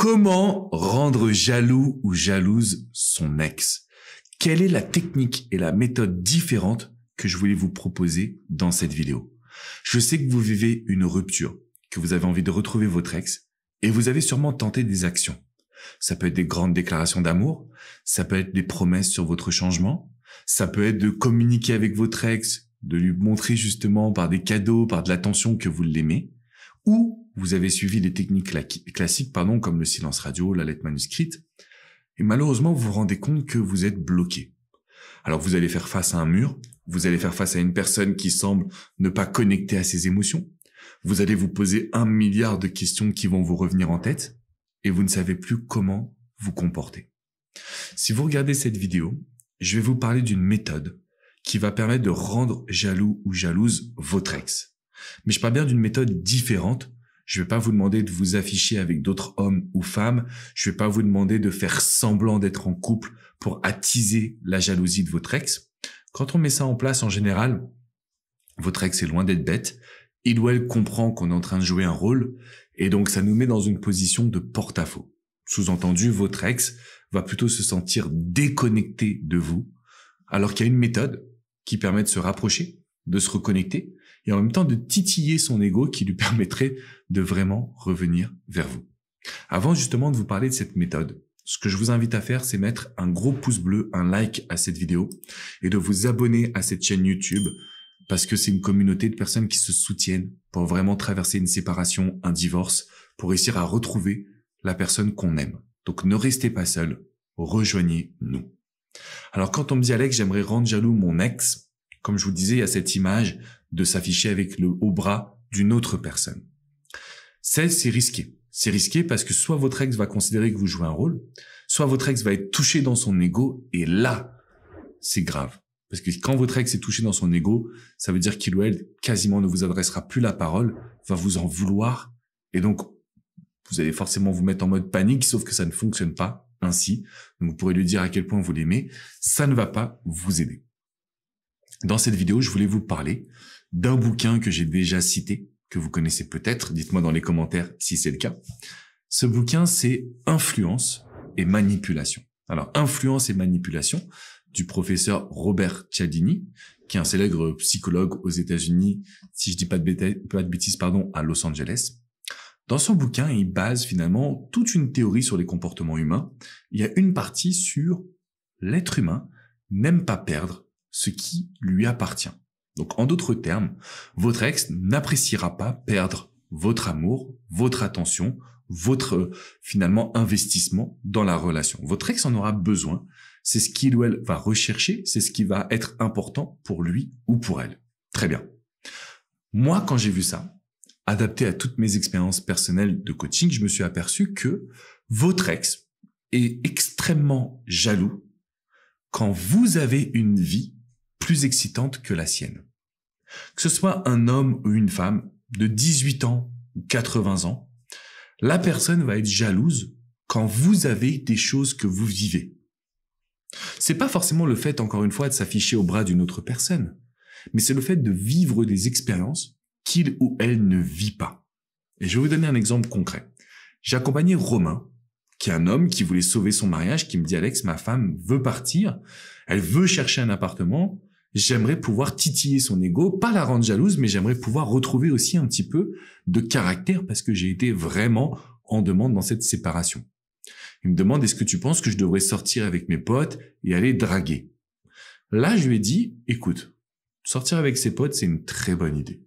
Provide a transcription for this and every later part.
Comment rendre jaloux ou jalouse son ex? Quelle est la technique et la méthode différente que je voulais vous proposer dans cette vidéo? Je sais que vous vivez une rupture, que vous avez envie de retrouver votre ex et vous avez sûrement tenté des actions. Ça peut être des grandes déclarations d'amour, ça peut être des promesses sur votre changement, ça peut être de communiquer avec votre ex, de lui montrer justement par des cadeaux, par de l'attention que vous l'aimez, ou vous avez suivi les techniques classiques, comme le silence radio, la lettre manuscrite, et malheureusement vous vous rendez compte que vous êtes bloqué. Alors vous allez faire face à un mur, vous allez faire face à une personne qui semble ne pas connecter à ses émotions, vous allez vous poser 1 milliard de questions qui vont vous revenir en tête, et vous ne savez plus comment vous comporter. Si vous regardez cette vidéo, je vais vous parler d'une méthode qui va permettre de rendre jaloux ou jalouse votre ex. Mais je parle bien d'une méthode différente. Je vais pas vous demander de vous afficher avec d'autres hommes ou femmes. Je vais pas vous demander de faire semblant d'être en couple pour attiser la jalousie de votre ex. Quand on met ça en place, en général, votre ex est loin d'être bête. Il ou elle comprend qu'on est en train de jouer un rôle et donc ça nous met dans une position de porte-à-faux. Sous-entendu, votre ex va plutôt se sentir déconnecté de vous, alors qu'il y a une méthode qui permet de se rapprocher, de se reconnecter, et en même temps de titiller son ego qui lui permettrait de vraiment revenir vers vous. Avant justement de vous parler de cette méthode, ce que je vous invite à faire, c'est mettre un gros pouce bleu, un like à cette vidéo, et de vous abonner à cette chaîne YouTube, parce que c'est une communauté de personnes qui se soutiennent pour vraiment traverser une séparation, un divorce, pour réussir à retrouver la personne qu'on aime. Donc ne restez pas seul, rejoignez-nous. Alors quand on me dit Alex, j'aimerais rendre jaloux mon ex, comme je vous disais, il y a cette image de s'afficher avec le haut bras d'une autre personne. C'est risqué. C'est risqué parce que soit votre ex va considérer que vous jouez un rôle, soit votre ex va être touché dans son ego, et là, c'est grave. Parce que quand votre ex est touché dans son ego, ça veut dire qu'il ou elle quasiment ne vous adressera plus la parole, va vous en vouloir, et donc vous allez forcément vous mettre en mode panique, sauf que ça ne fonctionne pas ainsi. Donc vous pourrez lui dire à quel point vous l'aimez, ça ne va pas vous aider. Dans cette vidéo, je voulais vous parler d'un bouquin que j'ai déjà cité, que vous connaissez peut-être, dites-moi dans les commentaires si c'est le cas. Ce bouquin, c'est Influence et Manipulation. Alors, Influence et Manipulation, du professeur Robert Cialdini, qui est un célèbre psychologue aux États-Unis, si je dis pas de bêtises, à Los Angeles. Dans son bouquin, il base finalement toute une théorie sur les comportements humains. Il y a une partie sur l'être humain n'aime pas perdre ce qui lui appartient. Donc, en d'autres termes, votre ex n'appréciera pas perdre votre amour, votre attention, votre, finalement, investissement dans la relation. Votre ex en aura besoin. C'est ce qu'il ou elle va rechercher. C'est ce qui va être important pour lui ou pour elle. Très bien. Moi, quand j'ai vu ça, adapté à toutes mes expériences personnelles de coaching, je me suis aperçu que votre ex est extrêmement jaloux quand vous avez une vie plus excitante que la sienne. Que ce soit un homme ou une femme de 18 ans ou 80 ans, la personne va être jalouse quand vous avez des choses que vous vivez. C'est pas forcément le fait, encore une fois, de s'afficher au bras d'une autre personne, mais c'est le fait de vivre des expériences qu'il ou elle ne vit pas. Et je vais vous donner un exemple concret. J'ai accompagné Romain, qui est un homme qui voulait sauver son mariage, qui me dit « Alex, ma femme veut partir, elle veut chercher un appartement, j'aimerais pouvoir titiller son ego, pas la rendre jalouse, mais j'aimerais pouvoir retrouver aussi un petit peu de caractère parce que j'ai été vraiment en demande dans cette séparation. » Il me demande « Est-ce que tu penses que je devrais sortir avec mes potes et aller draguer ?» Là, je lui ai dit « Écoute, sortir avec ses potes, c'est une très bonne idée.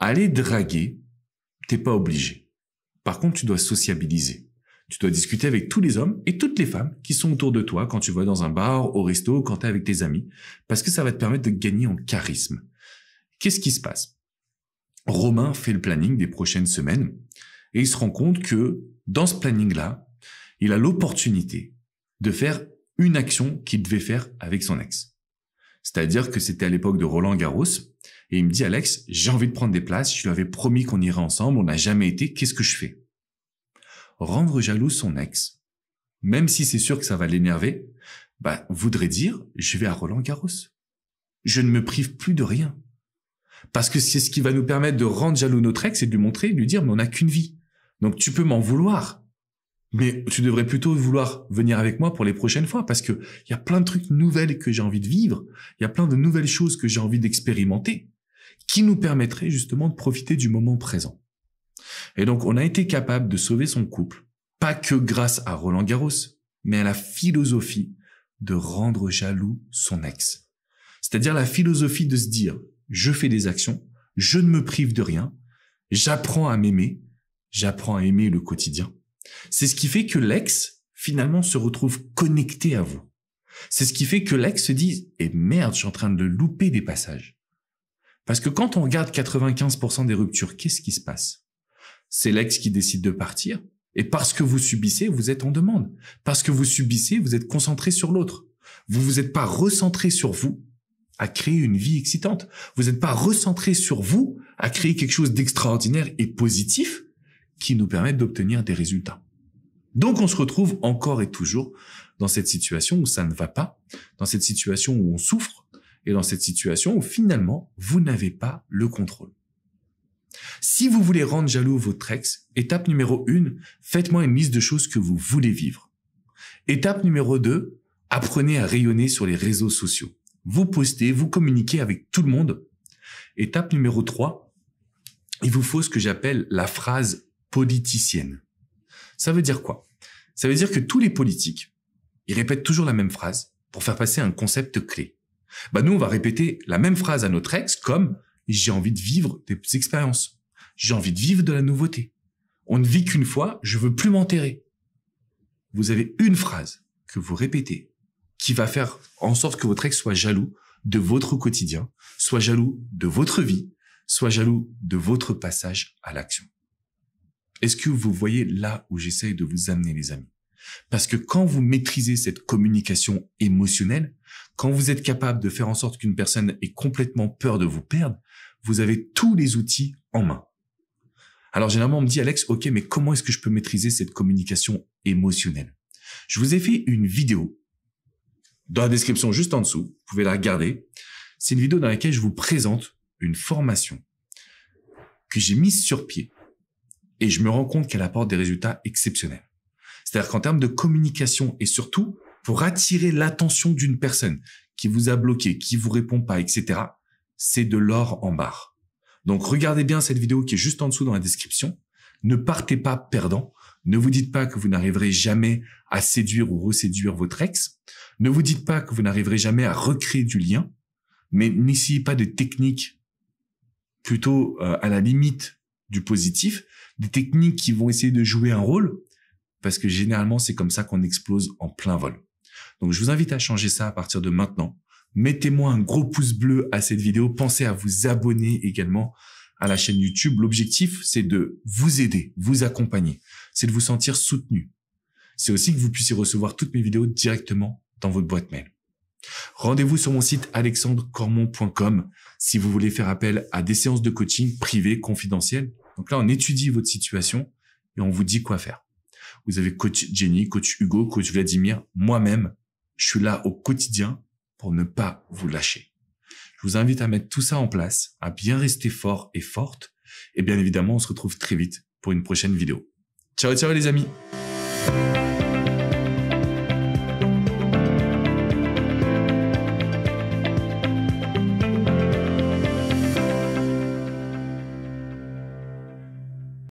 Aller draguer, t'es pas obligé. Par contre, tu dois sociabiliser. Tu dois discuter avec tous les hommes et toutes les femmes qui sont autour de toi quand tu vas dans un bar, au resto, quand tu es avec tes amis, parce que ça va te permettre de gagner en charisme. » Qu'est-ce qui se passe? Romain fait le planning des prochaines semaines et il se rend compte que dans ce planning-là, il a l'opportunité de faire une action qu'il devait faire avec son ex. C'est-à-dire que c'était à l'époque de Roland-Garros et il me dit « Alex, j'ai envie de prendre des places, je lui avais promis qu'on irait ensemble, on n'a jamais été, qu'est-ce que je fais ?» Rendre jaloux son ex, même si c'est sûr que ça va l'énerver, voudrait dire « je vais à Roland-Garros. Je ne me prive plus de rien. » Parce que c'est ce qui va nous permettre de rendre jaloux notre ex et de lui montrer, de lui dire « mais on n'a qu'une vie. Donc tu peux m'en vouloir. Mais tu devrais plutôt vouloir venir avec moi pour les prochaines fois parce que il y a plein de trucs nouvelles que j'ai envie de vivre. Il y a plein de nouvelles choses que j'ai envie d'expérimenter qui nous permettraient justement de profiter du moment présent. Et donc, on a été capable de sauver son couple, pas que grâce à Roland Garros, mais à la philosophie de rendre jaloux son ex. C'est-à-dire la philosophie de se dire, je fais des actions, je ne me prive de rien, j'apprends à m'aimer, j'apprends à aimer le quotidien. C'est ce qui fait que l'ex, finalement, se retrouve connecté à vous. C'est ce qui fait que l'ex se dit « Eh merde, je suis en train de louper des passages ». Parce que quand on regarde 95% des ruptures, qu'est-ce qui se passe? C'est l'ex qui décide de partir. Et parce que vous subissez, vous êtes en demande. Parce que vous subissez, vous êtes concentré sur l'autre. Vous vous êtes pas recentré sur vous à créer une vie excitante. Vous n'êtes pas recentré sur vous à créer quelque chose d'extraordinaire et positif qui nous permettent d'obtenir des résultats. Donc, on se retrouve encore et toujours dans cette situation où ça ne va pas, dans cette situation où on souffre, et dans cette situation où finalement, vous n'avez pas le contrôle. Si vous voulez rendre jaloux votre ex, étape numéro 1, faites-moi une liste de choses que vous voulez vivre. Étape numéro 2, apprenez à rayonner sur les réseaux sociaux. Vous postez, vous communiquez avec tout le monde. Étape numéro 3, il vous faut ce que j'appelle la phrase politicienne. Ça veut dire quoi? Ça veut dire que tous les politiques, ils répètent toujours la même phrase pour faire passer un concept clé. Nous, on va répéter la même phrase à notre ex comme « j'ai envie de vivre des expériences, j'ai envie de vivre de la nouveauté. On ne vit qu'une fois, je veux plus m'enterrer ». Vous avez une phrase que vous répétez qui va faire en sorte que votre ex soit jaloux de votre quotidien, soit jaloux de votre vie, soit jaloux de votre passage à l'action. Est-ce que vous voyez là où j'essaye de vous amener, les amis? Parce que quand vous maîtrisez cette communication émotionnelle, quand vous êtes capable de faire en sorte qu'une personne ait complètement peur de vous perdre, vous avez tous les outils en main. Alors généralement, on me dit, Alex, ok, mais comment est-ce que je peux maîtriser cette communication émotionnelle? Je vous ai fait une vidéo dans la description juste en dessous, vous pouvez la regarder. C'est une vidéo dans laquelle je vous présente une formation que j'ai mise sur pied. Et je me rends compte qu'elle apporte des résultats exceptionnels. C'est-à-dire qu'en termes de communication et surtout pour attirer l'attention d'une personne qui vous a bloqué, qui vous répond pas, etc., c'est de l'or en barre. Donc regardez bien cette vidéo qui est juste en dessous dans la description. Ne partez pas perdant. Ne vous dites pas que vous n'arriverez jamais à séduire ou reséduire votre ex. Ne vous dites pas que vous n'arriverez jamais à recréer du lien. Mais n'essayez pas de techniques plutôt à la limite du positif, des techniques qui vont essayer de jouer un rôle, parce que généralement, c'est comme ça qu'on explose en plein vol. Donc, je vous invite à changer ça à partir de maintenant. Mettez-moi un gros pouce bleu à cette vidéo. Pensez à vous abonner également à la chaîne YouTube. L'objectif, c'est de vous aider, vous accompagner. C'est de vous sentir soutenu. C'est aussi que vous puissiez recevoir toutes mes vidéos directement dans votre boîte mail. Rendez-vous sur mon site alexandrecormon.com si vous voulez faire appel à des séances de coaching privées, confidentielles. Donc là, on étudie votre situation et on vous dit quoi faire. Vous avez coach Jenny, coach Hugo, coach Vladimir, moi-même. Je suis là au quotidien pour ne pas vous lâcher. Je vous invite à mettre tout ça en place, à bien rester fort et forte. Et bien évidemment, on se retrouve très vite pour une prochaine vidéo. Ciao, ciao les amis!